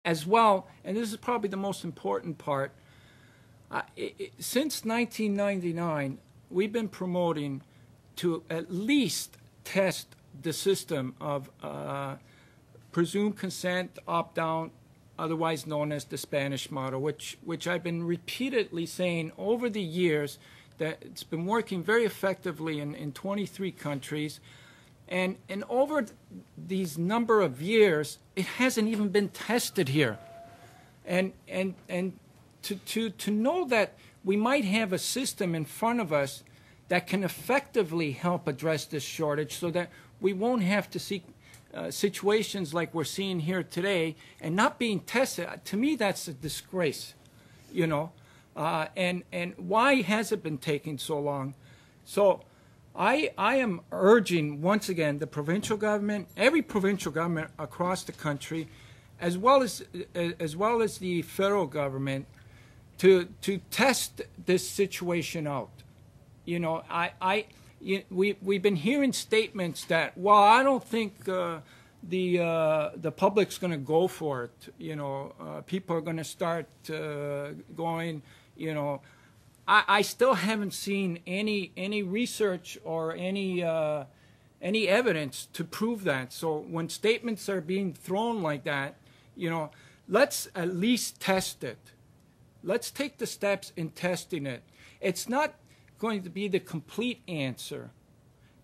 as well, and this is probably the most important part, since 1999, we've been promoting to at least test the system of presumed consent, opt-out, otherwise known as the Spanish model, which I've been repeatedly saying over the years that it's been working very effectively in 23 countries. And over these number of years, it hasn't even been tested here. And to know that we might have a system in front of us that can effectively help address this shortage so that we won't have to see situations like we're seeing here today and not being tested, to me that's a disgrace, you know. And why has it been taking so long? So I am urging, once again, the provincial government, every provincial government across the country, as well as the federal government, to test this situation out. You know, we've been hearing statements that, well, I don't think the public's going to go for it. You know, people are going to start going. You know, I still haven't seen any research or any evidence to prove that. So when statements are being thrown like that, you know, let's at least test it. Let's take the steps in testing it. It's not going to be the complete answer,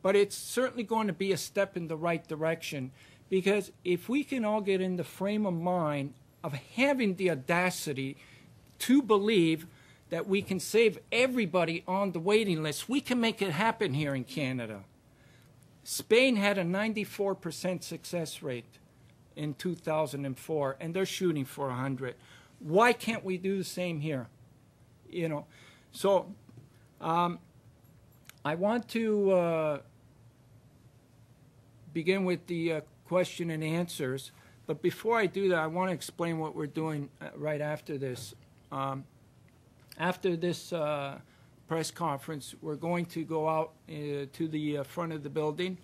but it's certainly going to be a step in the right direction, because if we can all get in the frame of mind of having the audacity to believe that we can save everybody on the waiting list, we can make it happen here in Canada. Spain had a 94% success rate in 2004, and they're shooting for 100. Why can't we do the same here? You know, so I want to begin with the question and answers, but before I do that, I want to explain what we're doing right after this. After this press conference, we're going to go out to the front of the building,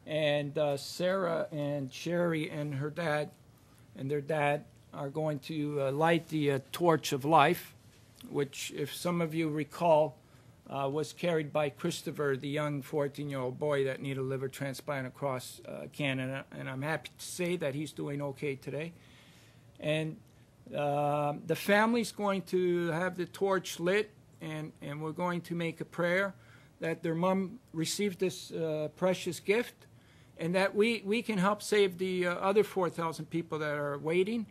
and Sarah and Sherry and their dad are going to light the torch of life, which, if some of you recall, was carried by Christopher, the young 14-year-old boy that needed a liver transplant across Canada, and I'm happy to say that he's doing okay today. And the family's going to have the torch lit, and we're going to make a prayer that their mom received this precious gift, and that we can help save the other 4,000 people that are waiting.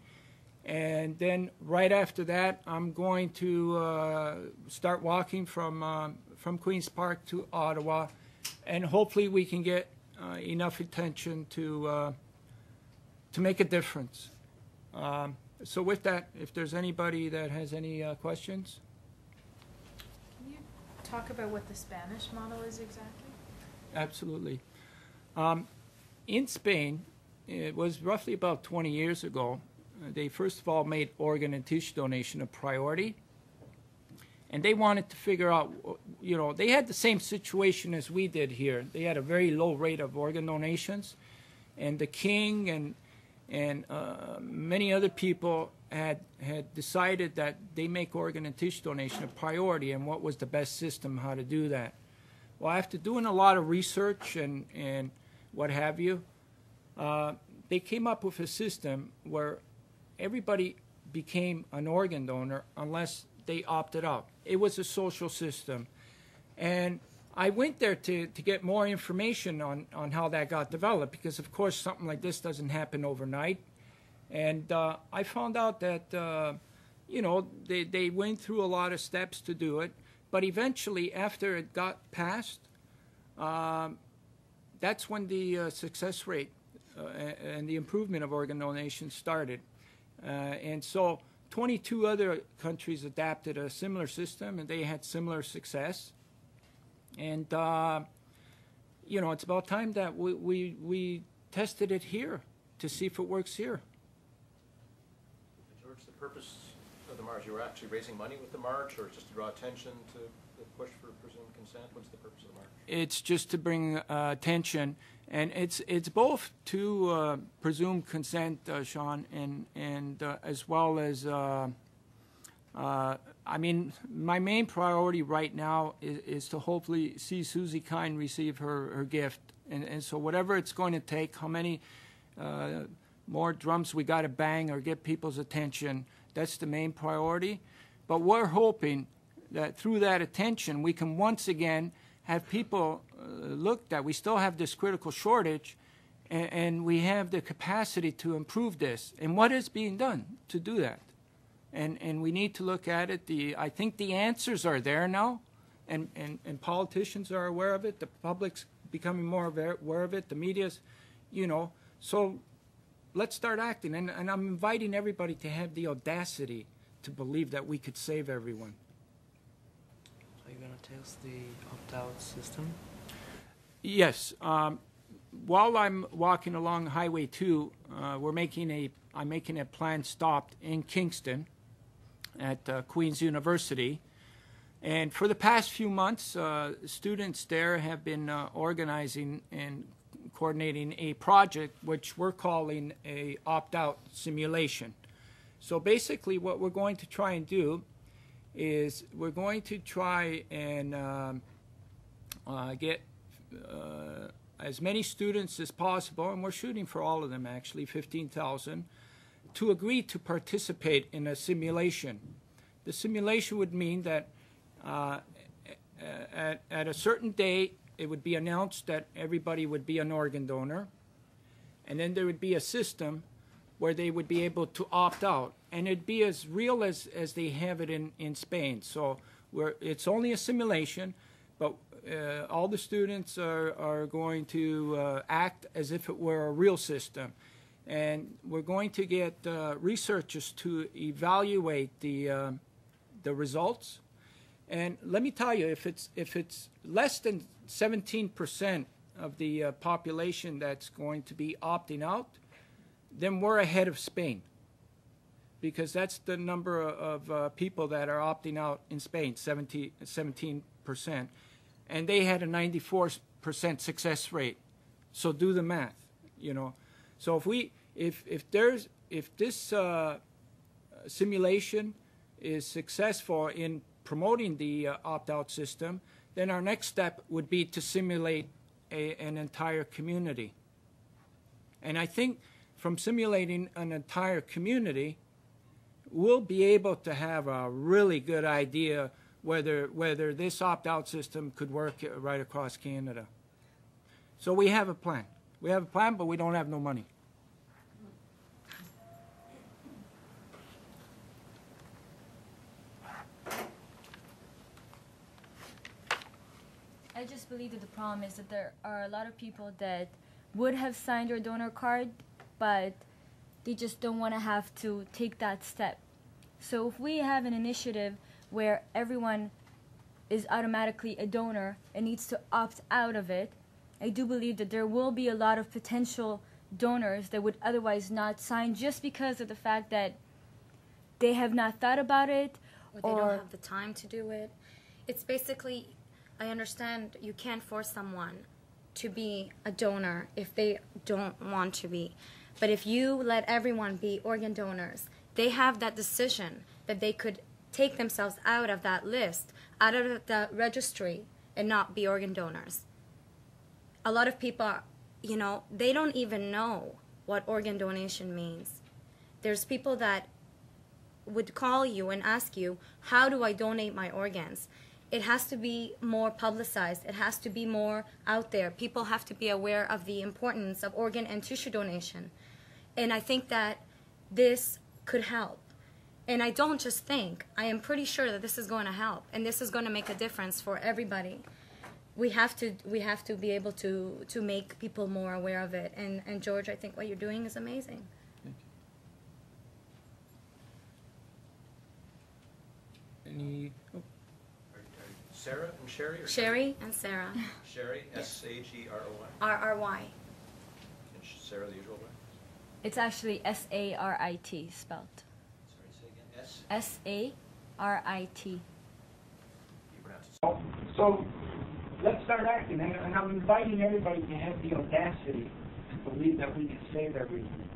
And then right after that, I'm going to start walking from Queen's Park to Ottawa, and hopefully we can get enough attention to make a difference. So with that, if there's anybody that has any questions. Can you talk about what the Spanish model is exactly? Absolutely. In Spain, it was roughly about 20 years ago, they first of all made organ and tissue donation a priority. And they wanted to figure out, you know, they had the same situation as we did here. They had a very low rate of organ donations. And the king and many other people had decided that they make organ and tissue donation a priority, and what was the best system, how to do that. Well, after doing a lot of research and what have you, they came up with a system where everybody became an organ donor unless they opted out. It was a social system. And I went there to get more information on how that got developed, because of course something like this doesn't happen overnight. And I found out that, you know, they went through a lot of steps to do it, but eventually after it got passed, that's when the success rate and the improvement of organ donation started. And so 22 other countries adapted a similar system, and they had similar success. And, you know, it's about time that we tested it here to see if it works here. George, the purpose of the march, you were actually raising money with the march, or just to draw attention to the push for presumed consent? What's the purpose of the march? It's just to bring attention, and it's both to presumed consent, Sean, and as well as I mean, my main priority right now is to hopefully see Suzie Kine receive her gift, and so whatever it's going to take, how many more drums we got to bang or get people's attention, that's the main priority. But we're hoping that through that attention, we can once again have people look that we still have this critical shortage, and we have the capacity to improve this. And what is being done to do that? And we need to look at it. I think the answers are there now, and politicians are aware of it. The public's becoming more aware of it. The media's, you know. So let's start acting. And I'm inviting everybody to have the audacity to believe that we could save everyone. Are you going to test the opt-out system? Yes. While I'm walking along Highway 2, I'm making a planned stop in Kingston at Queen's University. And for the past few months, students there have been organizing and coordinating a project which we're calling a opt-out simulation. So basically what we're going to try and do is we're going to try and get as many students as possible, and we're shooting for all of them actually, 15,000, to agree to participate in a simulation. The simulation would mean that at a certain date, it would be announced that everybody would be an organ donor, and then there would be a system where they would be able to opt out, and it'd be as real as they have it in Spain. So it's only a simulation, but all the students are going to act as if it were a real system. And we're going to get researchers to evaluate the results. And let me tell you, if it's less than 17% of the population that's going to be opting out, then we're ahead of Spain, because that's the number of people that are opting out in Spain, 17%, and they had a 94% success rate. So do the math, you know. So if this simulation is successful in promoting the opt-out system, then our next step would be to simulate an entire community. And I think from simulating an entire community, we'll be able to have a really good idea whether this opt-out system could work right across Canada. So we have a plan. We have a plan, but we don't have no money. I just believe that the problem is that there are a lot of people that would have signed their donor card, but they just don't want to have to take that step. So if we have an initiative where everyone is automatically a donor and needs to opt out of it, I do believe that there will be a lot of potential donors that would otherwise not sign just because of the fact that they have not thought about it, or they don't have the time to do it. It's basically, I understand you can't force someone to be a donor if they don't want to be. But if you let everyone be organ donors, they have that decision that they could take themselves out of that list, out of the registry, and not be organ donors. A lot of people, you know, they don't even know what organ donation means. There's people that would call you and ask you, how do I donate my organs? It has to be more publicized. It has to be more out there. People have to be aware of the importance of organ and tissue donation. And I think that this could help. And I don't just think, I am pretty sure that this is going to help, and this is going to make a difference for everybody. We have to be able to make people more aware of it. And George, I think what you're doing is amazing. Thank you. Any? Oh. Sarah and Sherry? Or Sherry and Sarah. Sherry, Yes. S-A-G-R-O-Y. R-R-Y. And Sarah the usual way? it's actually S-A-R-I-T spelled. Sorry, say again. S? S-A-R-I-T. You pronounce it So let's start acting, and I'm inviting everybody to have the audacity to believe that we can save everything.